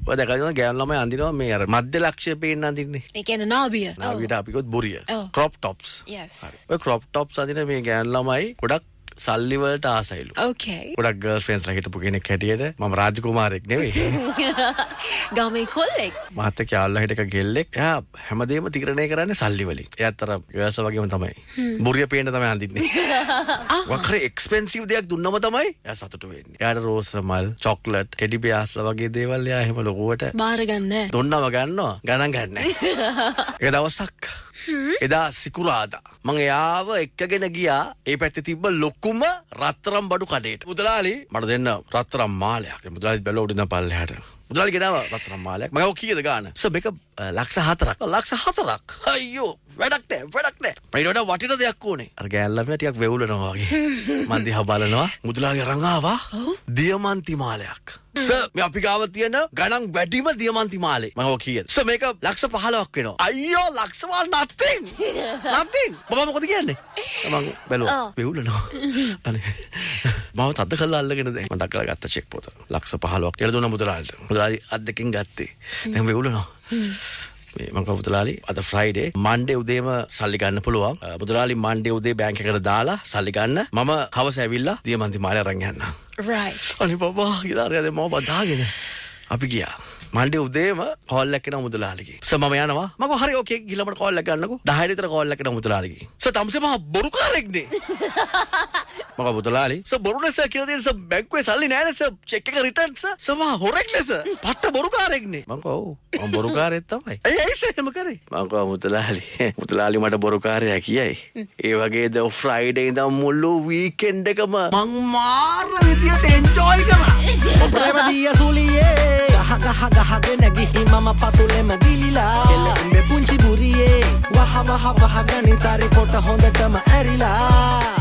ඔය දැකලා ගෑනු ළමයි අඳිනවා මේ අර මධ්‍ය ලක්ෂ්‍ය පේන්න අඳින්නේ. ඒ කියන්නේ නාභිය. නාවියට අපි කිව්වොත් බොරිය. crop tops. Yes. ඔය crop tops අඳින මේ ගෑනු ළමයි ගොඩක් සල්ලි වලට ආසයිලු. Okay. ගොඩක් ගර්ල්ෆ්‍රෙන්ඩ්ස්ලා හිටපු කෙනෙක් හැටියට මම රාජකුමාරයෙක් නෙවෙයි. ගමේ කොල්ලෙක්. මහත්තයා යාළුවා හිට එක ගෙල්ලෙක්. එයා හැමදේම තීරණය කරන්නේ සල්ලි වලින්. එයාත් අර ගර්ල්ස් වගේම තමයි. බොරිය පේන්න තමයි අඳින්නේ. වක්‍රේ එක්ස්පෙන්සිව් දෙයක් දුන්නම තමයි එයා සතුටු වෙන්නේ. එයාට රෝස් මල්, චොක්ලට්, ටෙඩි බියර්ස්ලා වගේ දේවල් එයා එහෙම ලොකුවට බාර ගන්නෑ. දුන්නම ගන්නවා. ගණන් ගන්නෑ. එක දවසක් එදා සිකුරාදා මං එයාව එක්කගෙන ගියා ඒ පැත්තේ තිබ්බ ලොකුම රත්තරම් බඩු කඩේට. මුදලාලි මට දෙන්න රත්තරම් මාලයක්. මුදලාලි බැලුවා උඩින් පල්ලෙහාට. මුදලාලි ගෙනාවා රත්තරම් මාලයක්. මම කීයද ගාන? සර් මේක ලක්ෂ 4ක්. ලක්ෂ 4ක්. අයියෝ වැඩක් නෑ. මට වඩා වටින දෙයක් ඕනේ. අර ගෑල්ලා මේ ටිකක් වෙවුලනවා වගේ. මං දිහා බලනවා. මුදලාලි අරන් ආවා දියමන්ති මාලයක්. සර් මේ අපි ගාව තියෙන ගණන් වැඩිම දියමන්ති මාලේ. මම කීයද? සර් මේක ලක්ෂ 15ක් වෙනවා. අයියෝ ලක්ෂ 15 nothing. බබා මොකද කියන්නේ? මම බැලුවා වෙවුලනවා. අනේ මම තද්ද කළා අල්ලගෙන දැන් මම ඩක්කලා ගත්ත චෙක් පොත. ලක්ෂ 15ක් කියලා දුන්නා මුදලාලිට. මුදලාලි අත් දෙකෙන් ගත්තේ. දැන් වෙවුලනවා. මේ මම කව මුදලාලි අද ෆ්‍රයිඩේ මන්ඩේ උදේම සල්ලි ගන්න පුළුවන්. මුදලාලි මන්ඩේ උදේ බැංක් එකට දාලා සල්ලි ගන්න. මම හවස ඇවිල්ලා දියමන්ති මාලේ අරන් යන්න. Right. අනේ බබා කියලා අර මම බදාගෙන අපි ගියා. මන්ඩේ උදේම කෝල් එකක් එනවා මුදලාලිගේ. සර් මම යනවා. මම කිව්වා හරි ඕකේ ගිහලා මට කෝල් එකක් ගන්නකෝ. 10 විතර කෝල් එකක් එනවා මුදලාලිගේ. සර් තමසේ මම බොරුකාරයෙක් නේ. මම මුදලාලි සර් බොරු නේ සර් කියලා දෙන්න සර් බැංකුවේ සල්ලි නැහැ නේ සර් චෙක් එක රිටර්න් සර් මම හොරෙක් නේ සර්. පට්ට බොරුකාරයෙක් නේ. මම කිව්වා ඔව් මම බොරුකාරයෙක් තමයි. ඇයි සර් එහෙම කරේ? මම කිව්වා මුදලාලි මට බොරුකාරයා කියයි. ඒ වගේ ද ෆ්‍රයිඩේ ඉඳන් මුළු වීකෙන්ඩ් එකම මං මාර විදියට එන්ජොයි කරා. ප්‍රේමදිය සුලියේ ගහගෙන ගිහි මම පතුලෙම දිලිලා එල්ලෙම්බේ පුංචි බුරියේ වහ ගනි සාරි කොට හොඳටම ඇරිලා